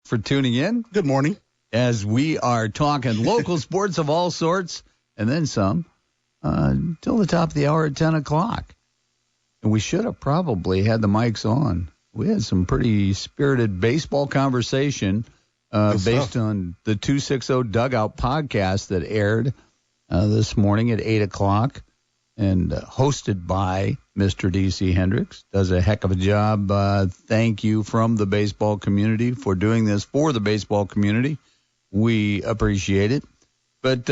for tuning in. Good morning. As we are talking local sports of all sorts and then some until the top of the hour at 10 o'clock. And we should have probably had the mics on. We had some pretty spirited baseball conversation based on the 260 Dugout podcast that aired this morning at 8 o'clock and hosted by Mr. DC Hendrix. Does a heck of a job. Thank you from the baseball community for doing this for the baseball community. We appreciate it. But,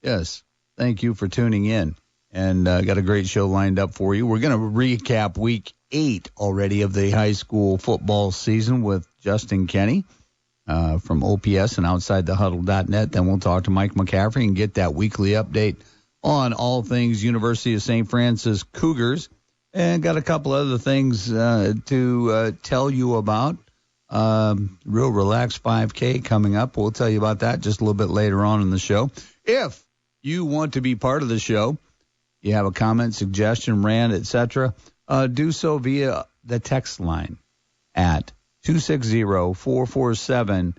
yes, thank you for tuning in. And got a great show lined up for you. We're going to recap week 8 already of the high school football season with Justin Kenny from OPS and OutsideTheHuddle.net. Then we'll talk to Mike McCaffrey and get that weekly update on all things University of St. Francis Cougars. And got a couple other things to tell you about. Real relaxed 5K coming up. We'll tell you about that just a little bit later on in the show. If you want to be part of the show, you have a comment, suggestion, rant, etc., do so via the text line at 260-447-8500.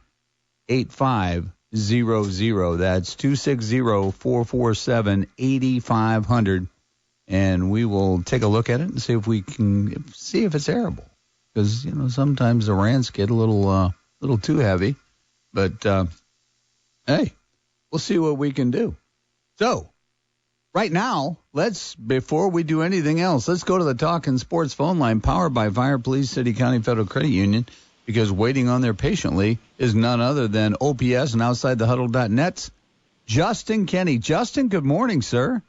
That's 260-447-8500. And we will take a look at it and see if we can see if it's arable. Because, you know, sometimes the rants get a little too heavy. But, hey, we'll see what we can do. So, right now, before we do anything else, let's go to the Talkin Sports phone line, powered by Fire Police City County Federal Credit Union, because waiting on there patiently is none other than OPS and OutsideTheHuddle.net's Justin Kenny. Justin, good morning, sir.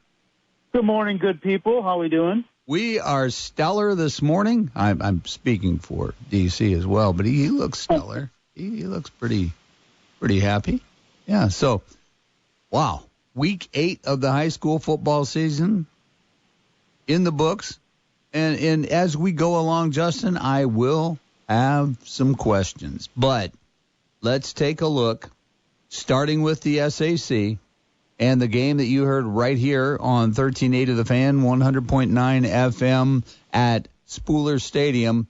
Good morning, good people. How are we doing? We are stellar this morning. I'm speaking for DC as well, but he looks stellar. He looks pretty happy. Yeah, so, wow. Week 8 of the high school football season in the books. And as we go along, Justin, I will have some questions. But let's take a look, starting with the SAC and the game that you heard right here on 1380 The Fan, 100.9 FM at Spooler Stadium.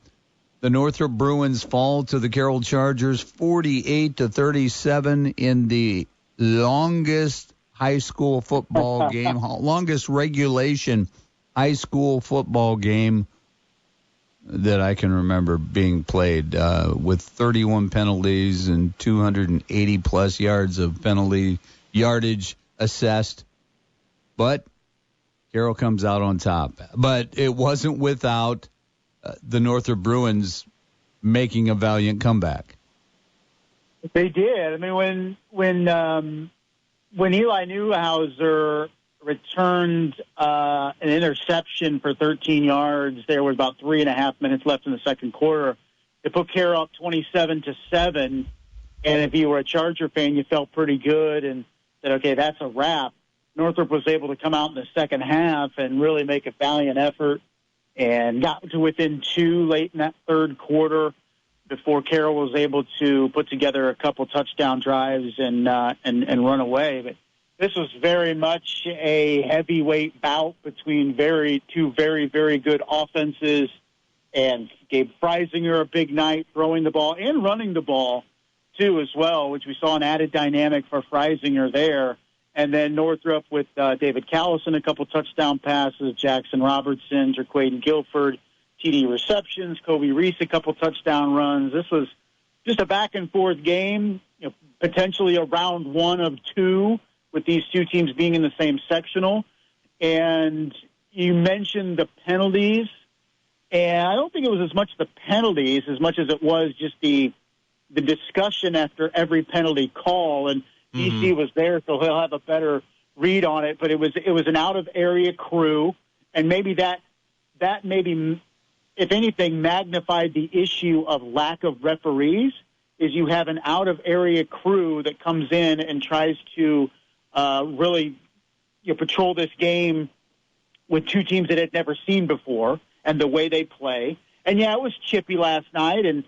The Northrop Bruins fall to the Carroll Chargers 48-37 in the longest high school football game, longest regulation high school football game that I can remember being played, with 31 penalties and 280-plus yards of penalty yardage assessed. But Carroll comes out on top. But it wasn't without the Northrop Bruins making a valiant comeback. They did. I mean, when Eli Newhouser returned an interception for 13 yards, there was about 3.5 minutes left in the second quarter. It put Carroll up 27-7, and if you were a Charger fan, you felt pretty good and said, okay, that's a wrap. Northrop was able to come out in the second half and really make a valiant effort and got to within 2 late in that third quarter before Carroll was able to put together a couple touchdown drives and run away. But this was very much a heavyweight bout between two very, very good offenses, and gave Freisinger a big night throwing the ball and running the ball too as well, which we saw an added dynamic for Freisinger there. And then Northrop with David Callison, a couple touchdown passes, Jackson Robertson, Jerquaden Guilford, TD receptions, Kobe Reese, a couple touchdown runs. This was just a back-and-forth game, potentially a round 1 of 2 with these two teams being in the same sectional. And you mentioned the penalties, and I don't think it was as much the penalties as much as it was just the discussion after every penalty call. And DC was there, so he'll have a better read on it. But it was an out-of-area crew, and maybe that maybe, if anything, magnified the issue of lack of referees. Is you have an out-of-area crew that comes in and tries to really patrol this game with two teams that had never seen before and the way they play. And, yeah, it was chippy last night, and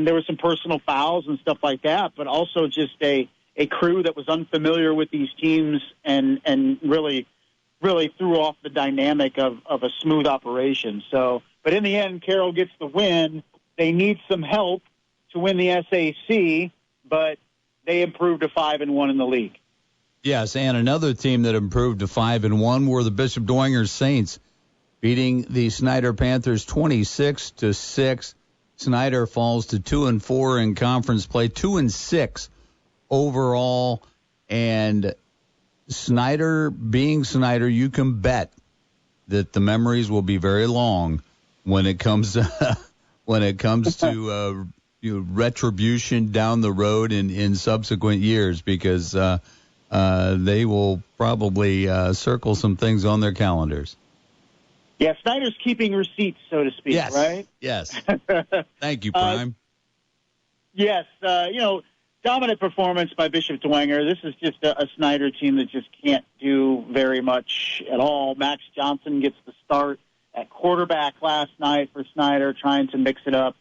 there were some personal fouls and stuff like that, but also just a crew that was unfamiliar with these teams and really threw off the dynamic of a smooth operation. So, but in the end, Carroll gets the win. They need some help to to win the SAC, but they improved to 5-1 in the league. Yes, and another team that improved to 5-1 were the Bishop Dwenger Saints, beating the Snyder Panthers 26-6. Snyder falls to 2-4 in conference play, 2-6 overall, and Snyder, being Snyder, you can bet that the memories will be very long when it comes to retribution down the road in subsequent years, because they will probably circle some things on their calendars. Yeah, Snyder's keeping receipts, so to speak, yes. right? Yes. Thank you, Prime. Yes, dominant performance by Bishop Dwenger. This is just a Snyder team that just can't do very much at all. Max Johnson gets the start at quarterback last night for Snyder, trying to mix it up,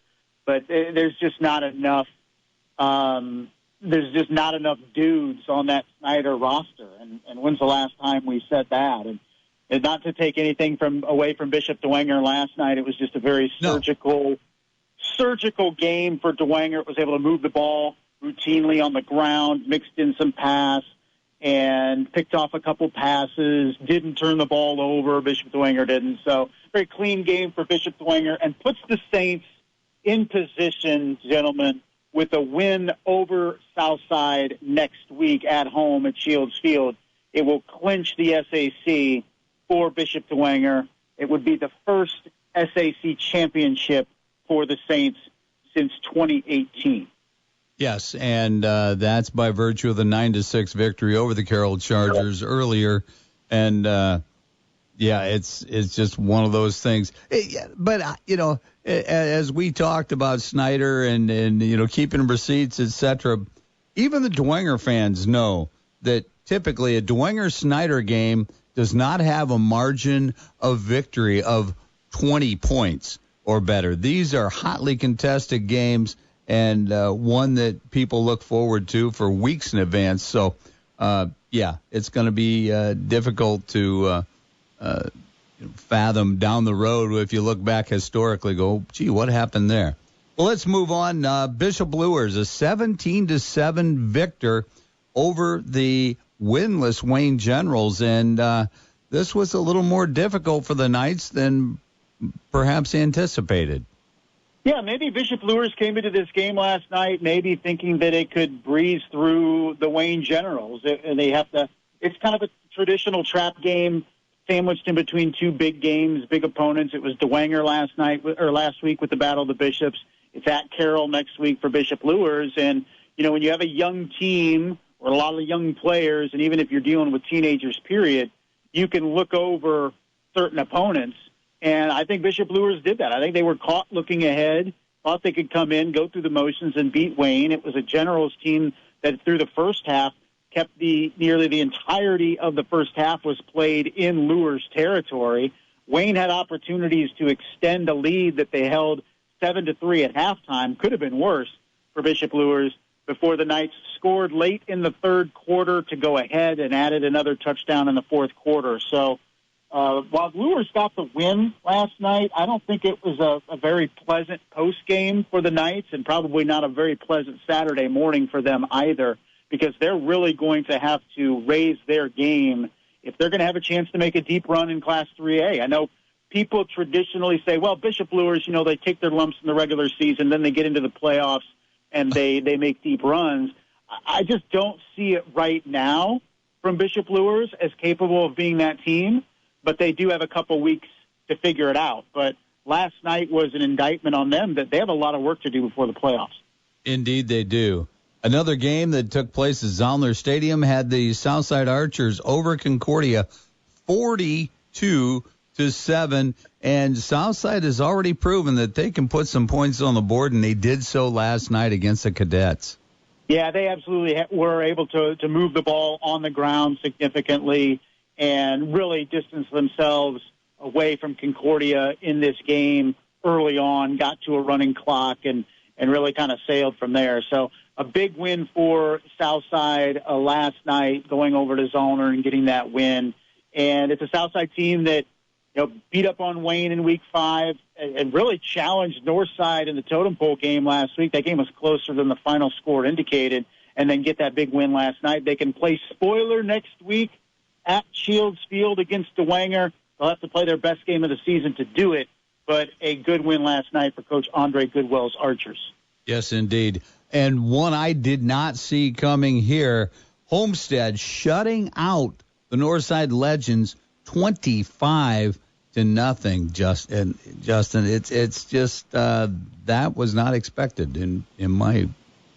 but there's just not enough. There's just not enough dudes on that Snyder roster. And when's the last time we said that? And not to take anything away from Bishop Dwenger last night, it was just a very surgical game for Dwenger. It was able to move the ball routinely on the ground, mixed in some pass, and picked off a couple passes, didn't turn the ball over. Bishop Dwenger didn't. So very clean game for Bishop Dwenger, and puts the Saints in position, gentlemen, with a win over Southside next week at home at Shields Field. It will clinch the SAC for Bishop Dwenger. It would be the first SAC championship for the Saints since 2018. Yes, and that's by virtue of the 9-6 victory over the Carroll Chargers earlier. And it's just one of those things. But as we talked about Snyder and keeping receipts, etc., even the Dwenger fans know that typically a Dwenger-Snyder game does not have a margin of victory of 20 points or better. These are hotly contested games, and one that people look forward to for weeks in advance. So, it's going to be difficult to fathom down the road if you look back historically, go, gee, what happened there? Well, let's move on. Bishop Luers, a 17-7 victor over the winless Wayne Generals, and this was a little more difficult for the Knights than perhaps anticipated. Yeah, maybe Bishop Luers came into this game last night maybe thinking that it could breeze through the Wayne Generals, and they have to. It's kind of a traditional trap game sandwiched in between two big games, big opponents. It was Dwenger last week with the Battle of the Bishops. It's at Carroll next week for Bishop Luers, and when you have a young team or a lot of young players, and even if you're dealing with teenagers, period, you can look over certain opponents. And I think Bishop Luers did that. I think they were caught looking ahead, thought they could come in, go through the motions, and beat Wayne. It was a Generals team that through the first half kept nearly the entirety of the first half was played in Luers territory. Wayne had opportunities to extend a lead that they held 7-3 at halftime. Could have been worse for Bishop Luers before the Knights scored late in the third quarter to go ahead and added another touchdown in the fourth quarter. So while Luers got the win last night, I don't think it was a very pleasant post-game for the Knights, and probably not a very pleasant Saturday morning for them either, because they're really going to have to raise their game if they're going to have a chance to make a deep run in Class 3A. I know people traditionally say, well, Bishop Luers, they take their lumps in the regular season, then they get into the playoffs, and they make deep runs. I just don't see it right now from Bishop Luers as capable of being that team, but they do have a couple weeks to figure it out. But last night was an indictment on them that they have a lot of work to do before the playoffs. Indeed they do. Another game that took place at Zollner Stadium had the Southside Archers over Concordia 42-7, and Southside has already proven that they can put some points on the board, and they did so last night against the Cadets. Yeah, they absolutely were able to move the ball on the ground significantly and really distance themselves away from Concordia in this game early on, got to a running clock, and really kind of sailed from there. So a big win for Southside last night, going over to Zollner and getting that win. And it's a Southside team that, beat up on Wayne in week 5 and really challenged Northside in the totem pole game last week. That game was closer than the final score indicated, and then get that big win last night. They can play spoiler next week at Shields Field against Dwenger. They'll have to play their best game of the season to do it, but a good win last night for Coach Andre Goodwell's Archers. Yes, indeed. And one I did not see coming here, Homestead shutting out the Northside Legends 25-0. Justin, it's just that was not expected in my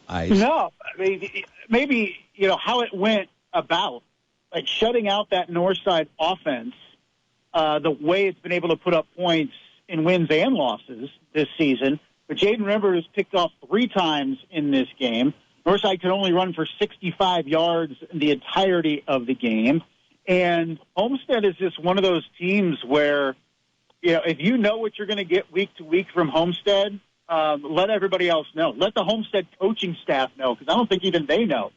eyes. No, I mean, maybe how it went about, like shutting out that Northside offense, the way it's been able to put up points in wins and losses this season. But Jaden Rivers picked off 3 times in this game. Northside could only run for 65 yards in the entirety of the game. And Homestead is just one of those teams where, if you know what you're going to get week to week from Homestead, let everybody else know. Let the Homestead coaching staff know, because I don't think even they know.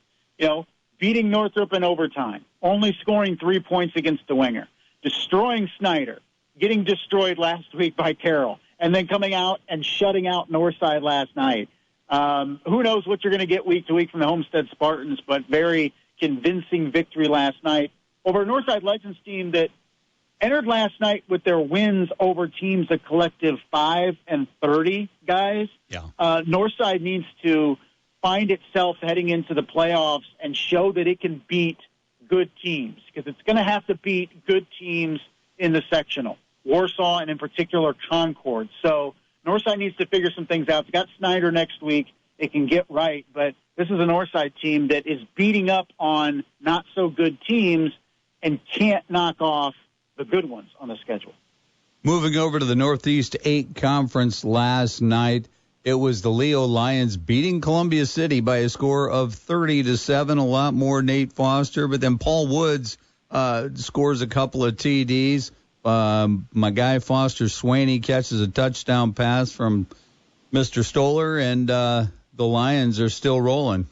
Beating Northrop in overtime, only scoring 3 points against Dwenger, destroying Snyder, getting destroyed last week by Carroll, and then coming out and shutting out Northside last night. Who knows what you're going to get week to week from the Homestead Spartans, but very convincing victory last night over a Northside Legends team that entered last night with their wins over teams a collective 5-30, guys. Yeah. Northside needs to find itself heading into the playoffs and show that it can beat good teams, because it's going to have to beat good teams in the sectional, Warsaw and in particular Concord. So Northside needs to figure some things out. It's got Snyder next week. It can get right, but this is a Northside team that is beating up on not so good teams and can't knock off the good ones on the schedule. Moving over to the Northeast 8 Conference last night, it was the Leo Lions beating Columbia City by a score of 30-7. A lot more Nate Foster, but then Paul Woods scores a couple of TDs. My guy Foster Swaney catches a touchdown pass from Mr. Stoller, and the Lions are still rolling.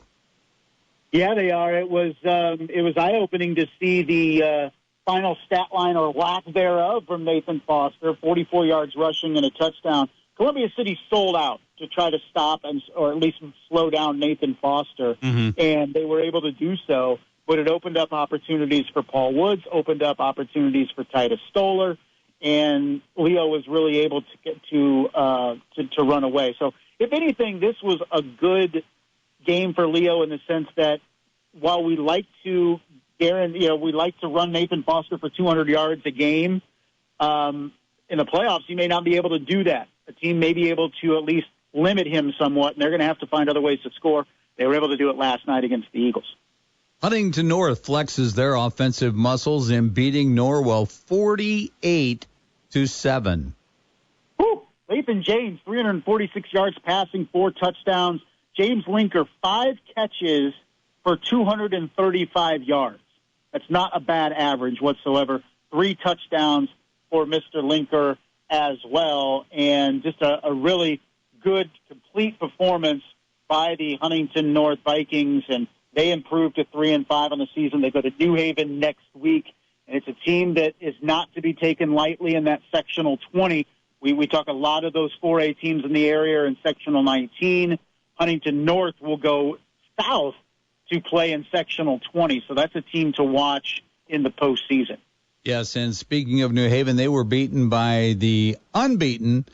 Yeah, they are. It was eye-opening to see the final stat line, or lack thereof, from Nathan Foster, 44 yards rushing and a touchdown. Columbia City sold out to try to stop or at least slow down Nathan Foster, and they were able to do so. But it opened up opportunities for Paul Woods, opened up opportunities for Titus Stoller, and Leo was really able to get to run away. So, if anything, this was a good game for Leo in the sense that while we like to run Nathan Foster for 200 yards a game, in the playoffs, he may not be able to do that. The team may be able to at least limit him somewhat, and they're going to have to find other ways to score. They were able to do it last night against the Eagles. Huntington North flexes their offensive muscles in beating Norwell 48-7. Woo! Lathan James, 346 yards passing, 4 touchdowns. James Linker, 5 catches for 235 yards. That's not a bad average whatsoever. 3 touchdowns for Mr. Linker as well, and just a really good, complete performance by the Huntington North Vikings, and they improved to 3-5 on the season. They go to New Haven next week, and it's a team that is not to be taken lightly in that sectional 20. We talk a lot of those 4A teams in the area in sectional 19. Huntington North will go south to play in sectional 20, so that's a team to watch in the postseason. Yes, and speaking of New Haven, they were beaten by the unbeaten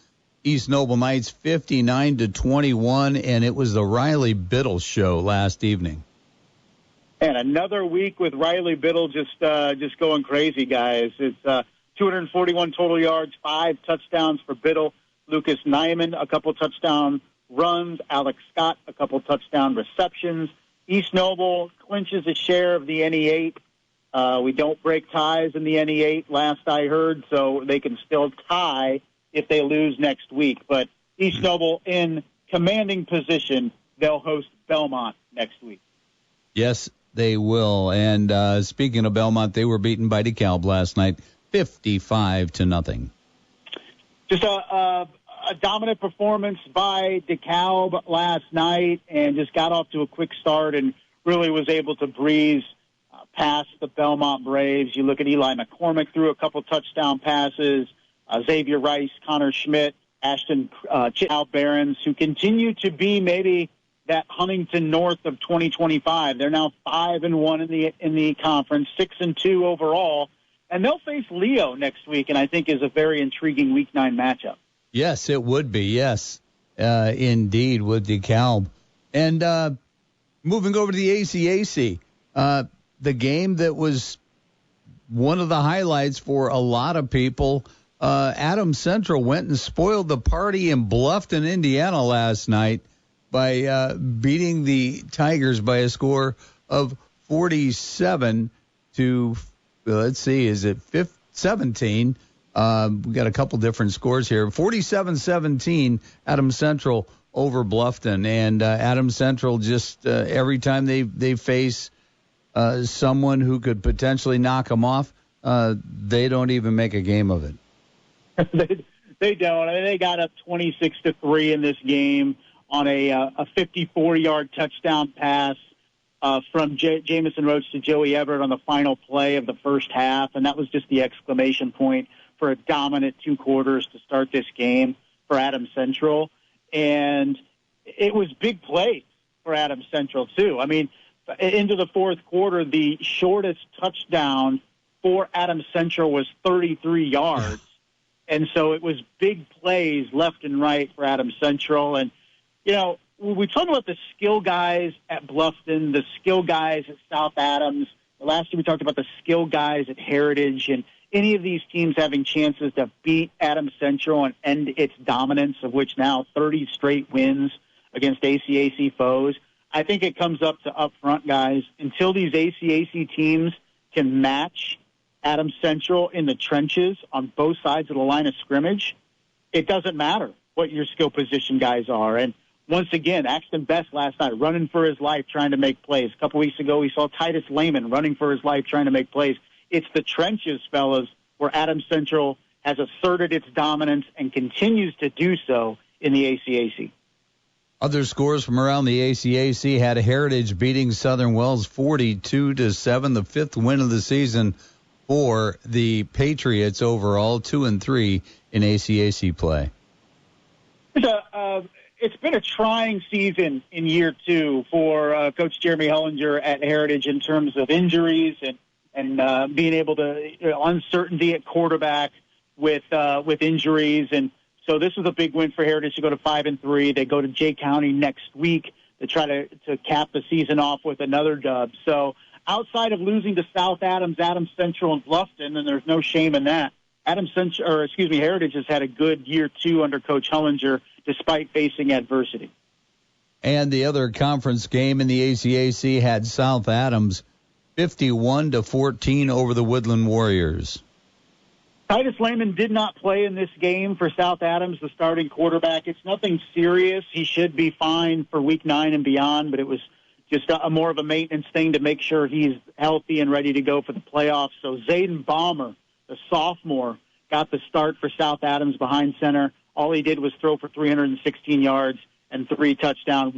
East Noble Knights 59-21, and it was the Riley Biddle show last evening. And another week with Riley Biddle just going crazy, guys. It's 241 total yards, 5 touchdowns for Biddle. Lucas Nyman, a couple touchdown runs. Alex Scott, a couple touchdown receptions. East Noble clinches a share of the NE8. We don't break ties in the NE8, last I heard, so they can still tie if they lose next week. But East Noble in commanding position. They'll host Belmont next week. Yes, they will. And speaking of Belmont, they were beaten by DeKalb last night, 55-0. Just a dominant performance by DeKalb last night, and just got off to a quick start and really was able to breeze past the Belmont Braves. You look at Eli McCormick threw a couple touchdown passes, Xavier Rice, Connor Schmidt, Ashton Al Barons, who continue to be maybe that Huntington North of 2025. They're now 5-1 in the conference, 6-2 overall, and they'll face Leo next week, and I think is a very intriguing Week 9 matchup. Yes, it would be. Yes, indeed, with DeKalb. And moving over to the ACAC, the game that was one of the highlights for a lot of people. Adams Central went and spoiled the party in Bluffton, Indiana last night by beating the Tigers by a score of 47 to, let's see, is it 17? We got a couple different scores here. 47-17, Adams Central over Bluffton. And Adams Central just every time they face someone who could potentially knock them off, they don't even make a game of it. They don't. I mean, they got up 26-3 in this game on a 54-yard touchdown pass from Jamison Roach to Joey Everett on the final play of the first half, and that was just the exclamation point for a dominant 2 quarters to start this game for Adams Central. And it was big plays for Adams Central, too. I mean, into the fourth quarter, the shortest touchdown for Adams Central was 33 yards. And so it was big plays left and right for Adams Central. And, you know, we talk about the skill guys at Bluffton, the skill guys at South Adams. Last year we talked about the skill guys at Heritage, and any of these teams having chances to beat Adams Central and end its dominance, of which now 30 straight wins against ACAC foes. I think it comes up to up front, guys. Until these ACAC teams can match Adams Central in the trenches on both sides of the line of scrimmage, it doesn't matter what your skill position guys are. And once again, Axton Best last night running for his life trying to make plays. A couple weeks ago, we saw Titus Lehman running for his life trying to make plays. It's the trenches, fellas, where Adams Central has asserted its dominance and continues to do so in the ACAC. Other scores from around the ACAC had Heritage beating Southern Wells 42-7, the 5th win of the season for the Patriots overall, 2-3 in ACAC play. It's been a trying season in year 2 for Coach Jeremy Hellinger at Heritage in terms of injuries and being able to uncertainty at quarterback with injuries. And so this was a big win for Heritage to go to 5-3. They go to Jay County next week to try to cap the season off with another dub. So outside of losing to South Adams, Adams Central, and Bluffton, and there's no shame in that, Heritage has had a good year 2 under Coach Hellinger despite facing adversity. And the other conference game in the ACAC had South Adams 51-14 over the Woodland Warriors. Titus Lehman did not play in this game for South Adams, the starting quarterback. It's nothing serious. He should be fine for Week 9 and beyond, but it was just a more of a maintenance thing to make sure he's healthy and ready to go for the playoffs. So Zayden Balmer, the sophomore, got the start for South Adams behind center. All he did was throw for 316 yards and 3 touchdowns.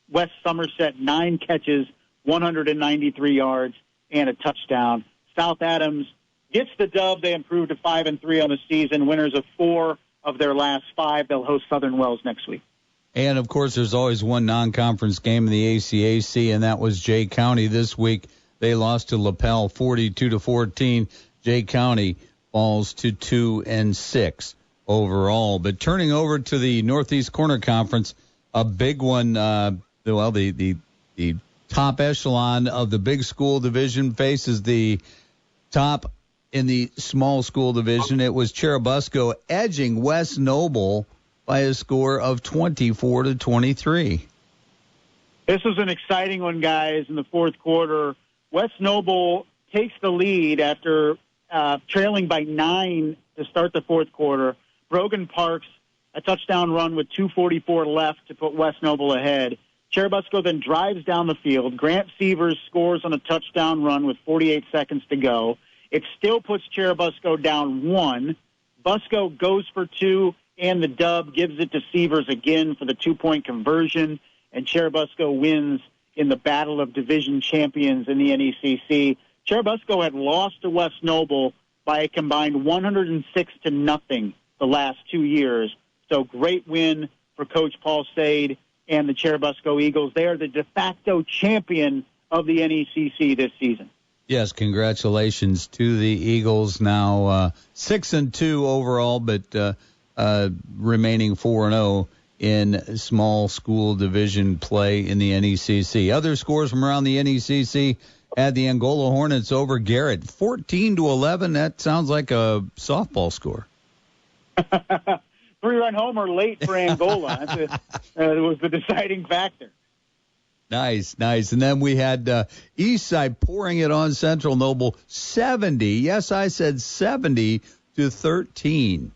West Somerset, 9 catches, 193 yards, and a touchdown. South Adams gets the dub. They improved to 5-3 on the season, winners of 4 of their last 5. They'll host Southern Wells next week. And, of course, there's always one non-conference game in the ACAC, and that was Jay County this week. They lost to LaPel 42-14. Jay County falls to 2-6 overall. But turning over to the Northeast Corner Conference, a big one, the top echelon of the big school division faces the top in the small school division. It was Cherubusco edging West Noble by a score of 24-23. This was an exciting one, guys, in the fourth quarter. West Noble takes the lead after trailing by 9 to start the fourth quarter. Brogan Parks, a touchdown run with 2:44 left to put West Noble ahead. Cherubusco then drives down the field. Grant Sievers scores on a touchdown run with 48 seconds to go. It still puts Cherubusco down 1. Busco goes for 2, and the dub gives it to Sievers again for the 2-point conversion, and Cherubusco wins in the battle of division champions in the NECC. Cherubusco had lost to West Noble by a combined 106-0 the last 2 years. So great win for Coach Paul Sade and the Cherubusco Eagles. They are the de facto champion of the NECC this season. Yes, congratulations to the Eagles. Now 6-2 overall, but remaining 4-0 in small school division play in the NECC. Other scores from around the NECC had the Angola Hornets over Garrett, 14-11. That sounds like a softball score. 3-run homer late for Angola. It was the deciding factor. Nice. And then we had Eastside pouring it on Central Noble, 70. Yes, I said 70-13.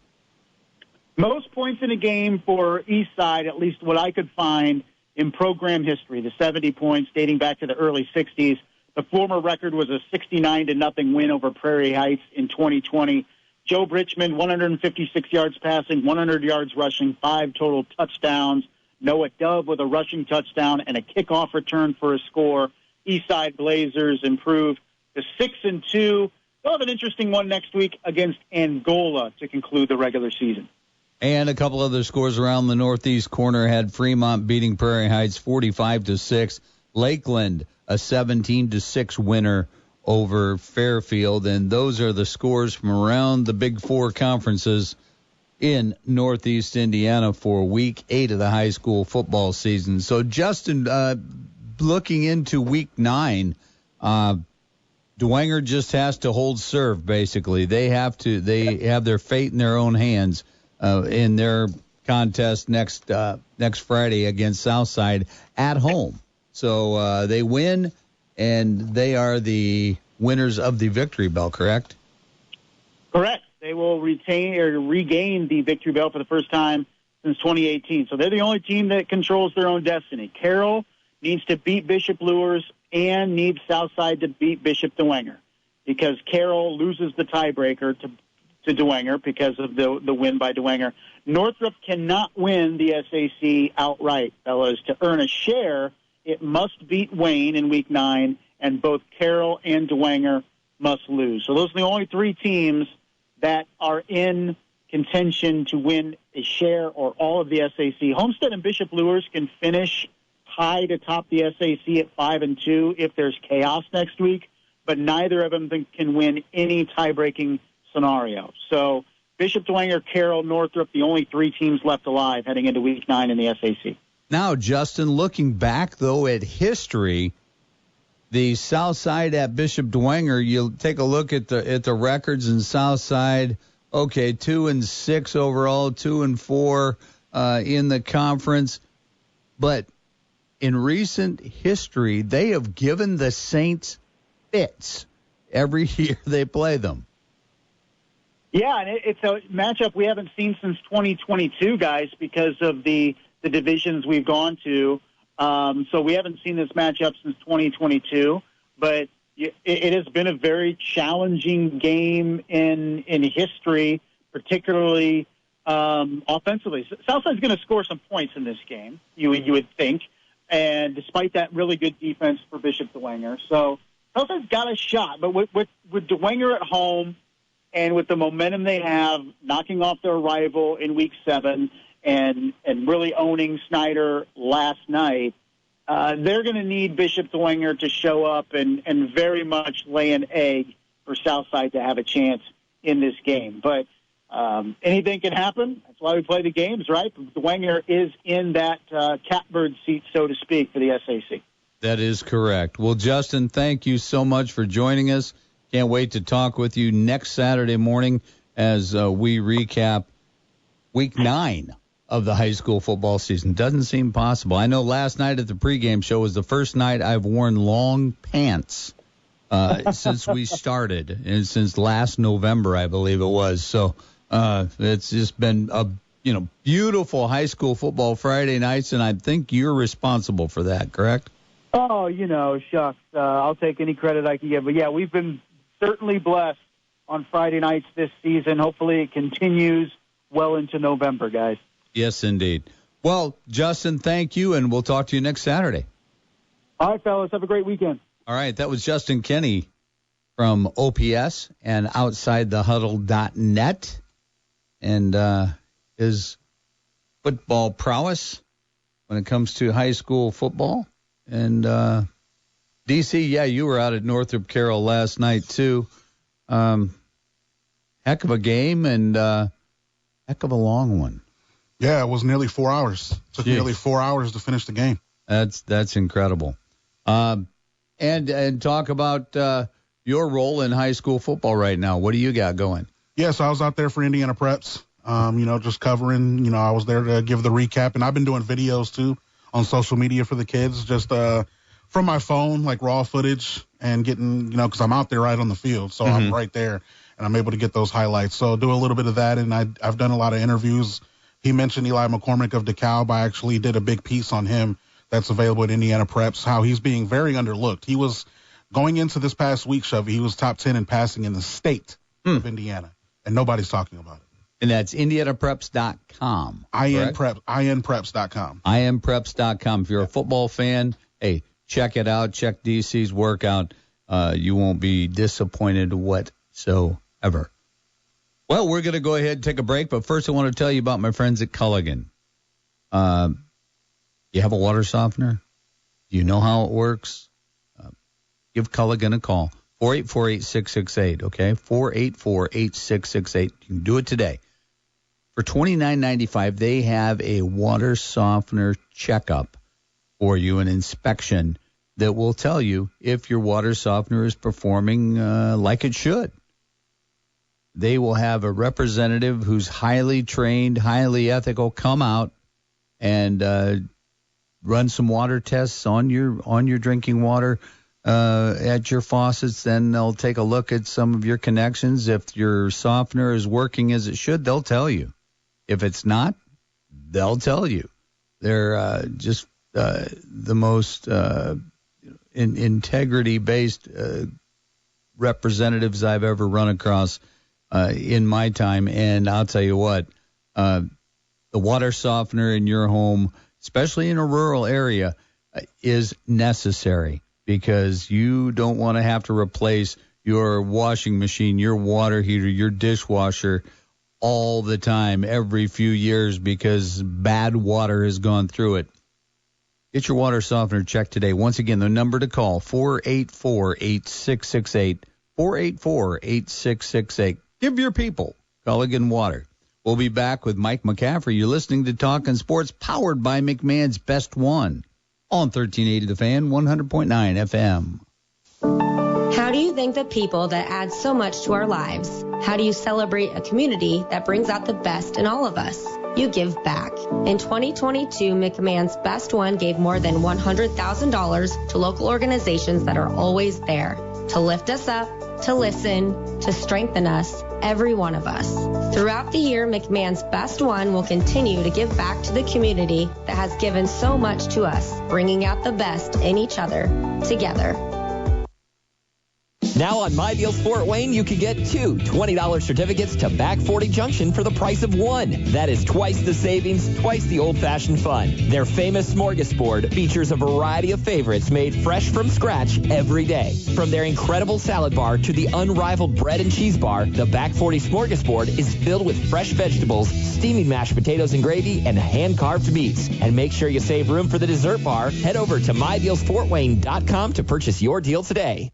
Most points in a game for Eastside, at least what I could find in program history, the 70 points dating back to the early 60s. The former record was a 69-0 win over Prairie Heights in 2020. Joe Bridgman, 156 yards passing, 100 yards rushing, 5 total touchdowns. Noah Dove with a rushing touchdown and a kickoff return for a score. Eastside Blazers improved to 6-2. They'll have an interesting one next week against Angola to conclude the regular season. And a couple other scores around the northeast corner had Fremont beating Prairie Heights 45-6. Lakeland, a 17-6 winner over Fairfield. And those are the scores from around the Big Four conferences in Northeast Indiana for Week 8 of the high school football season. So, Justin, looking into Week 9, Dwenger just has to hold serve, basically. They have their fate in their own hands in their contest next Friday against Southside at home. So they win, and they are the winners of the Victory Bell, correct? Correct. They will regain the Victory Bell for the first time since 2018. So they're the only team that controls their own destiny. Carroll needs to beat Bishop Luers and needs Southside to beat Bishop Dwenger, because Carroll loses the tiebreaker to Dwenger because of the win by Dwenger. Northrop cannot win the SAC outright, fellas. To earn a share, it must beat Wayne in Week 9, and both Carroll and Dwenger must lose. So those are the only three teams that are in contention to win a share or all of the SAC. Homestead and Bishop Luers can finish tied atop the SAC at 5-2 if there's chaos next week, but neither of them can win any tie-breaking scenario. So Bishop Dwenger, Carroll, Northrop, the only three teams left alive heading into Week 9 in the SAC. Now, Justin, looking back, though, at history, the Southside at Bishop Dwenger, you'll take a look at the records in Southside. Okay, 2-6 overall, 2-4 in the conference. But in recent history, they have given the Saints fits every year they play them. Yeah, and it's a matchup we haven't seen since 2022, guys, because of the divisions we've gone to. So we haven't seen this matchup since 2022, but it has been a very challenging game in history, particularly offensively. Southside's going to score some points in this game, you would think, and despite that really good defense for Bishop Dwenger. So Southside's got a shot, but with Dwenger at home and with the momentum they have, knocking off their rival in Week 7 and really owning Snyder last night, they're going to need Bishop Dwenger to show up and very much lay an egg for Southside to have a chance in this game. But anything can happen. That's why we play the games, right? Dwenger is in that catbird seat, so to speak, for the SAC. That is correct. Well, Justin, thank you so much for joining us. Can't wait to talk with you next Saturday morning as we recap Week 9 of the high school football season. Doesn't seem possible. I know last night at the pregame show was the first night I've worn long pants since we started, and since last November, I believe it was. So it's just been a beautiful high school football Friday nights, and I think you're responsible for that, correct? Oh, shucks. I'll take any credit I can get. But, yeah, we've been certainly blessed on Friday nights this season. Hopefully it continues well into November, guys. Yes, indeed. Well, Justin, thank you, and we'll talk to you next Saturday. All right, fellas. Have a great weekend. All right, that was Justin Kenny from OPS and OutsideTheHuddle.net, and his football prowess when it comes to high school football. And DC, yeah, you were out at Northrop Carroll last night too. Heck of a game and heck of a long one. Yeah, it was nearly 4 hours. Took nearly 4 hours to finish the game. That's incredible. And talk about your role in high school football right now. What do you got going? Yeah, so I was out there for Indiana Preps, just covering. I was there to give the recap, and I've been doing videos too on social media for the kids, just from my phone, like raw footage, and getting, because I'm out there right on the field, so I'm right there, and I'm able to get those highlights. So do a little bit of that, and I've done a lot of interviews. He mentioned Eli McCormick of DeKalb. I actually did a big piece on him that's available at Indiana Preps, how he's being very underlooked. He was going into this past week, Shovey, he was top 10 in passing in the state of Indiana, and nobody's talking about it. And that's IndianaPreps.com. INPreps.com. INPreps.com. If you're a football fan, hey, check it out. Check DC's workout. You won't be disappointed whatsoever. Well, we're going to go ahead and take a break, but first I want to tell you about my friends at Culligan. You have a water softener? Do you know how it works? Give Culligan a call. 484-8668, okay? 484-8668. You can do it today. For $29.95, they have a water softener checkup for you, an inspection that will tell you if your water softener is performing like it should. They will have a representative who's highly trained, highly ethical, come out and run some water tests on your drinking water at your faucets. Then they'll take a look at some of your connections. If your softener is working as it should, they'll tell you. If it's not, they'll tell you. They're just the most integrity-based representatives I've ever run across in my time. And I'll tell you what, the water softener in your home, especially in a rural area, is necessary, because you don't want to have to replace your washing machine, your water heater, your dishwasher all the time, every few years, because bad water has gone through it. Get your water softener checked today. Once again, the number to call, 484-8668, 484-8668. Give your people Culligan Water. We'll be back with Mike McCaffrey. You're listening to Talkin Sports, powered by McMahon's Best One on 1380 The Fan, 100.9 FM. How do you thank the people that add so much to our lives? How do you celebrate a community that brings out the best in all of us? You give back. In 2022, McMahon's Best One gave more than $100,000 to local organizations that are always there to lift us up, to listen, to strengthen us, every one of us. Throughout the year, McMahon's Best One will continue to give back to the community that has given so much to us, bringing out the best in each other, together. Now on My Deals Fort Wayne, you can get two $20 certificates to Back 40 Junction for the price of one. That is twice the savings, twice the old-fashioned fun. Their famous smorgasbord features a variety of favorites made fresh from scratch every day. From their incredible salad bar to the unrivaled bread and cheese bar, the Back 40 smorgasbord is filled with fresh vegetables, steaming mashed potatoes and gravy, and hand-carved meats. And make sure you save room for the dessert bar. Head over to MyDealsFortWayne.com to purchase your deal today.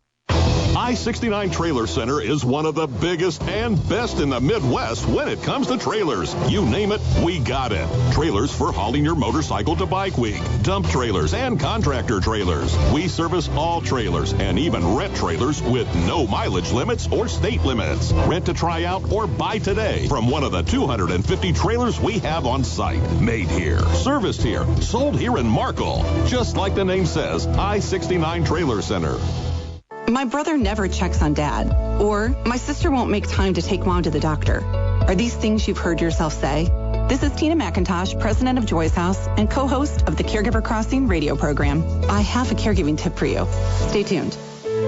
I-69 Trailer Center is one of the biggest and best in the Midwest when it comes to trailers. You name it, we got it. Trailers for hauling your motorcycle to Bike Week, dump trailers, and contractor trailers. We service all trailers and even rent trailers with no mileage limits or state limits. Rent to try out or buy today from one of the 250 trailers we have on site. Made here, serviced here, sold here in Markle. Just like the name says, I-69 Trailer Center. My brother never checks on Dad. Or, my sister won't make time to take Mom to the doctor. Are these things you've heard yourself say? This is Tina McIntosh, president of Joy's House and co-host of the Caregiver Crossing radio program. I have a caregiving tip for you. Stay tuned.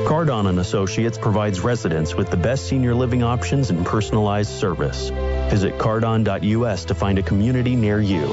Cardon & Associates provides residents with the best senior living options and personalized service. Visit cardon.us to find a community near you.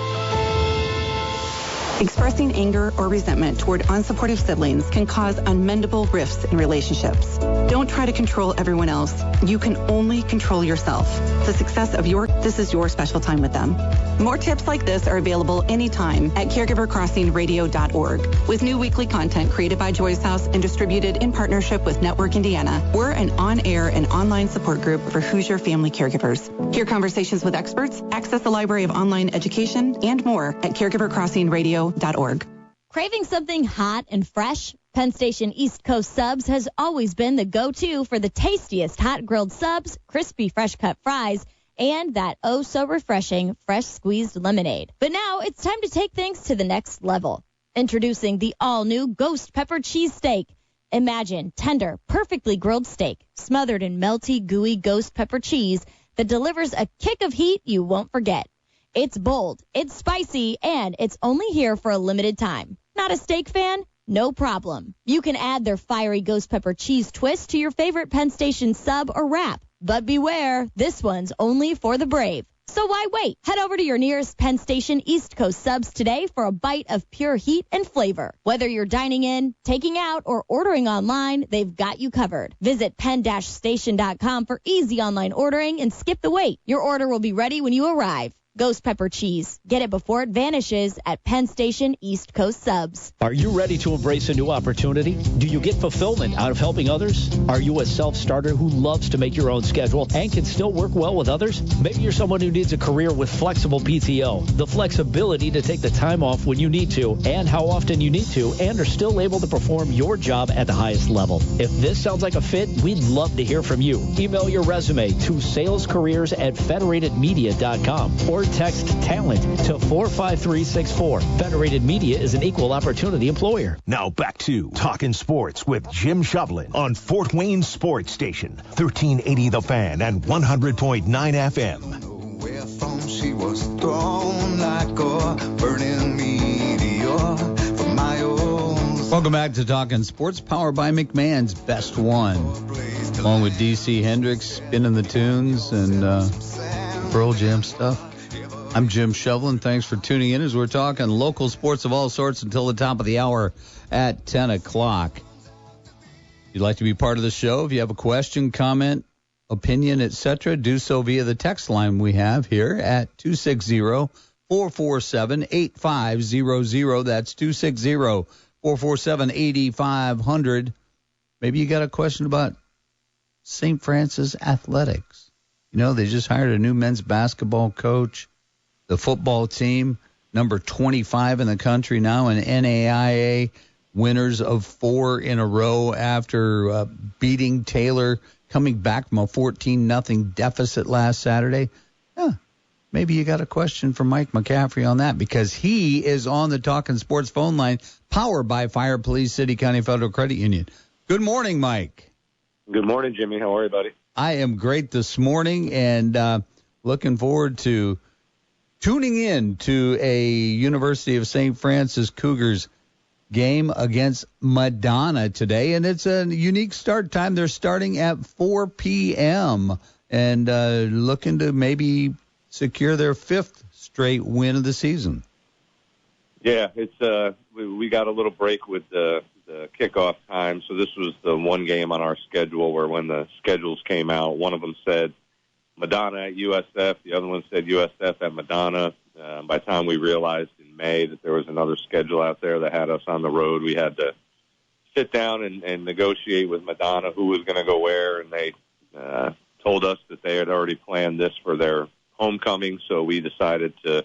Expressing anger or resentment toward unsupportive siblings can cause unmendable rifts in relationships. Don't try to control everyone else. You can only control yourself. The success of this is your special time with them. More tips like this are available anytime at caregivercrossingradio.org. With new weekly content created by Joyce House and distributed in partnership with Network Indiana, we're an on-air and online support group for Hoosier family caregivers. Hear conversations with experts, access the library of online education, and more at caregivercrossingradio.org. Craving something hot and fresh? Penn Station East Coast Subs has always been the go-to for the tastiest hot grilled subs, crispy fresh-cut fries, and that oh-so-refreshing fresh squeezed lemonade. But now it's time to take things to the next level. Introducing the all-new Ghost Pepper Cheesesteak. Imagine tender, perfectly grilled steak smothered in melty, gooey ghost pepper cheese that delivers a kick of heat you won't forget. It's bold, it's spicy, and it's only here for a limited time. Not a steak fan? No problem. You can add their fiery ghost pepper cheese twist to your favorite Penn Station sub or wrap. But beware, this one's only for the brave. So why wait? Head over to your nearest Penn Station East Coast Subs today for a bite of pure heat and flavor. Whether you're dining in, taking out, or ordering online, they've got you covered. Visit penn-station.com for easy online ordering and skip the wait. Your order will be ready when you arrive. Ghost Pepper Cheese. Get it before it vanishes at Penn Station East Coast Subs. Are you ready to embrace a new opportunity? Do you get fulfillment out of helping others? Are you a self-starter who loves to make your own schedule and can still work well with others? Maybe you're someone who needs a career with flexible PTO, the flexibility to take the time off when you need to and how often you need to, and are still able to perform your job at the highest level. If this sounds like a fit, we'd love to hear from you. Email your resume to salescareers@federatedmedia.com or text talent to 45364. Federated Media is an equal opportunity employer. Now back to Talkin Sports with Jim Shovlin on Fort Wayne Sports Station, 1380 The Fan and 100.9 FM. Where from she was thrown like a burning meteor from my own. Welcome back to Talkin Sports, powered by McMahon's Best One. Along with DC Hendrix, spinning the tunes and Pearl Jam stuff. I'm Jim Shovlin. Thanks for tuning in as we're talking local sports of all sorts until the top of the hour at 10 o'clock. If you'd like to be part of the show, if you have a question, comment, opinion, etc., do so via the text line we have here at 260-447-8500. That's 260-447-8500. Maybe you got a question about St. Francis Athletics. You know, they just hired a new men's basketball coach. The football team, number 25 in the country now, and NAIA winners of 4 in a row after beating Taylor, coming back from a 14-0 deficit last Saturday. Maybe you got a question for Mike McCaffrey on that, because he is on the Talkin Sports phone line, powered by Fire Police City County Federal Credit Union. Good morning, Mike. Good morning, Jimmy. How are you, buddy? I am great this morning, and looking forward to tuning in to a University of St. Francis Cougars game against Madonna today, and it's a unique start time. They're starting at 4 p.m. and looking to maybe secure their 5th straight win of the season. Yeah, it's we got a little break with the kickoff time, so this was the one game on our schedule where when the schedules came out, one of them said Madonna at USF. The other one said USF at Madonna. By the time we realized in May that there was another schedule out there that had us on the road, we had to sit down and negotiate with Madonna who was going to go where, and they told us that they had already planned this for their homecoming, so we decided to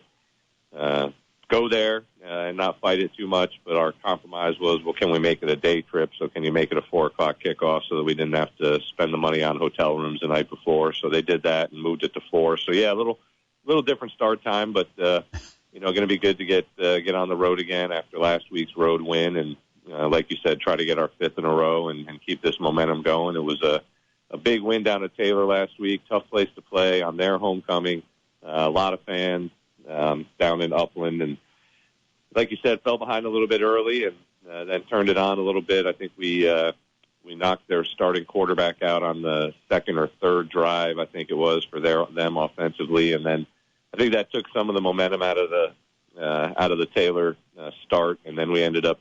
go there and not fight it too much. But our compromise was, well, can we make it a day trip? So can you make it a 4 o'clock kickoff so that we didn't have to spend the money on hotel rooms the night before? So they did that and moved it to 4. So yeah, a little different start time, but going to be good to get on the road again after last week's road win, and like you said, try to get our 5th in a row and keep this momentum going. It was a big win down at Taylor last week. Tough place to play on their homecoming. A lot of fans down in Upland, and like you said, fell behind a little bit early and then turned it on a little bit. I think we knocked their starting quarterback out on the 2nd or 3rd drive, I think it was, for them offensively, and then I think that took some of the momentum out of the Taylor start, and then we ended up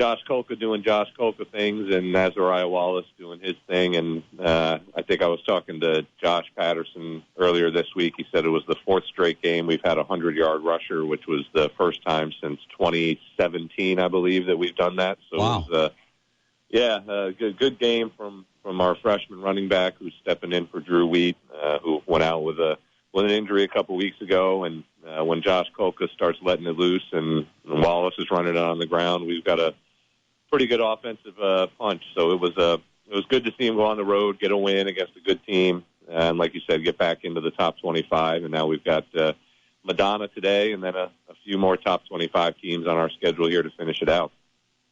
Josh Kolka doing Josh Kolka things and Azariah Wallace doing his thing. And I think I was talking to Josh Patterson earlier this week. He said it was the fourth straight game we've had a 100-yard rusher, which was the first time since 2017, I believe, that we've done that. So wow. It was a good game from our freshman running back who's stepping in for Drew Wheat, who went out with an injury a couple weeks ago. And when Josh Kolka starts letting it loose and Wallace is running it on the ground, we've got a pretty good offensive punch. So it was good to see him go on the road, get a win against a good team, and like you said, get back into the top 25. And now we've got Madonna today, and then a few more top 25 teams on our schedule here to finish it out.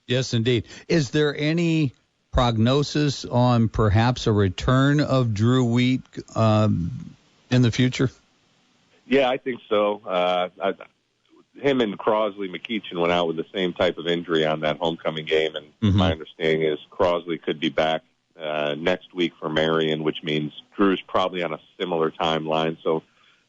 Yes, indeed. Is there any prognosis on perhaps a return of Drew Wheat in the future? Yeah, I think so. Him and Crosley McKeechin went out with the same type of injury on that homecoming game, and my understanding is Crosley could be back next week for Marion, which means Drew's probably on a similar timeline. So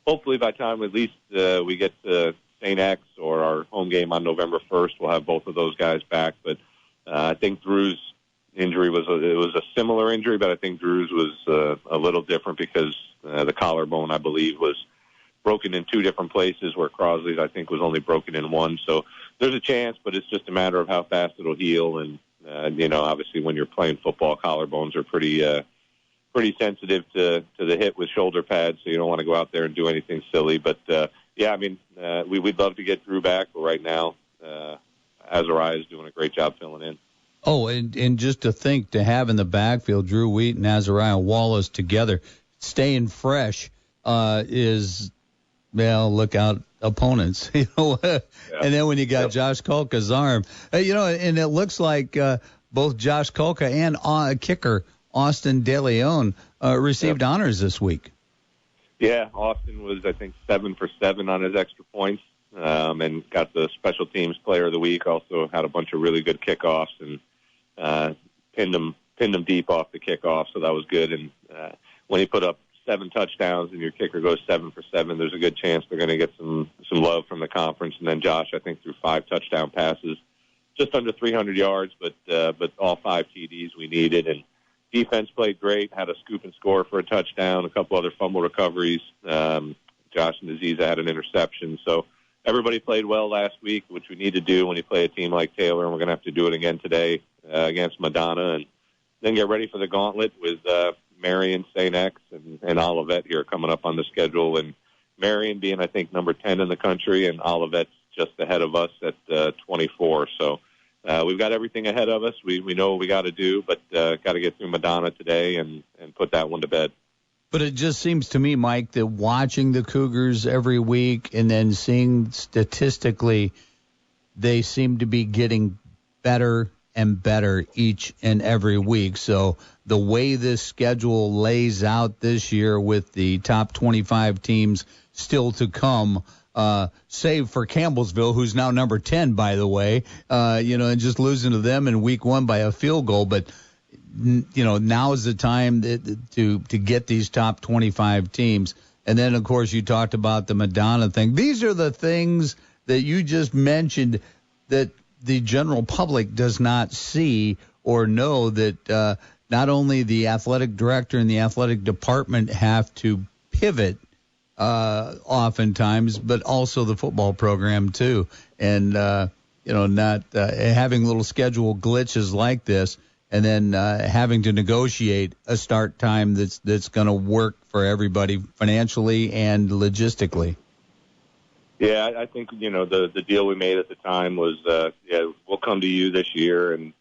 hopefully by the time at least we get to St. X or our home game on November 1st, we'll have both of those guys back. But I think Drew's injury was a similar injury, but I think Drew's was a little different because the collarbone, I believe, was broken in two different places, where Crosley's, I think, was only broken in one. So there's a chance, but it's just a matter of how fast it'll heal. And, obviously when you're playing football, collarbones are pretty sensitive to the hit with shoulder pads, so you don't want to go out there and do anything silly. But, we'd love to get Drew back, but right now Azariah is doing a great job filling in. Oh, and just to think, to have in the backfield Drew Wheat and Azariah Wallace together, staying fresh is... Well, look out, opponents, And then when you got Josh Kolka's arm, and it looks like both Josh Kolka and kicker Austin DeLeon received honors this week. Yeah, Austin was, I think, 7 for 7 on his extra points, and got the special teams player of the week. Also had a bunch of really good kickoffs and pinned them deep off the kickoff, so that was good. And when he put up 7 touchdowns and your kicker goes 7 for 7, there's a good chance they're going to get some love from the conference. And then Josh, I think, threw 5 touchdown passes, just under 300 yards, but all 5 TDs we needed. And defense played great, had a scoop and score for a touchdown, a couple other fumble recoveries. Josh and Aziza had an interception. So everybody played well last week, which we need to do when you play a team like Taylor, and we're going to have to do it again today against Madonna, and then get ready for the gauntlet with Marion, St. X, and Olivet here coming up on the schedule. And Marion being, I think, number 10 in the country, and Olivet's just ahead of us at 24. So we've got everything ahead of us. We know what we got to do, but got to get through Madonna today and put that one to bed. But it just seems to me, Mike, that watching the Cougars every week and then seeing statistically they seem to be getting better and better each and every week. So the way this schedule lays out this year with the top 25 teams still to come, save for Campbellsville, who's now number 10, by the way, and just losing to them in week 1 by a field goal. But, now is the time to get these top 25 teams. And then, of course, you talked about the Madonna thing. These are the things that you just mentioned that the general public does not see or know, that not only the athletic director and the athletic department have to pivot oftentimes, but also the football program too. And, not having little schedule glitches like this, and then having to negotiate a start time that's going to work for everybody financially and logistically. Yeah, I think, the deal we made at the time was, we'll come to you this year and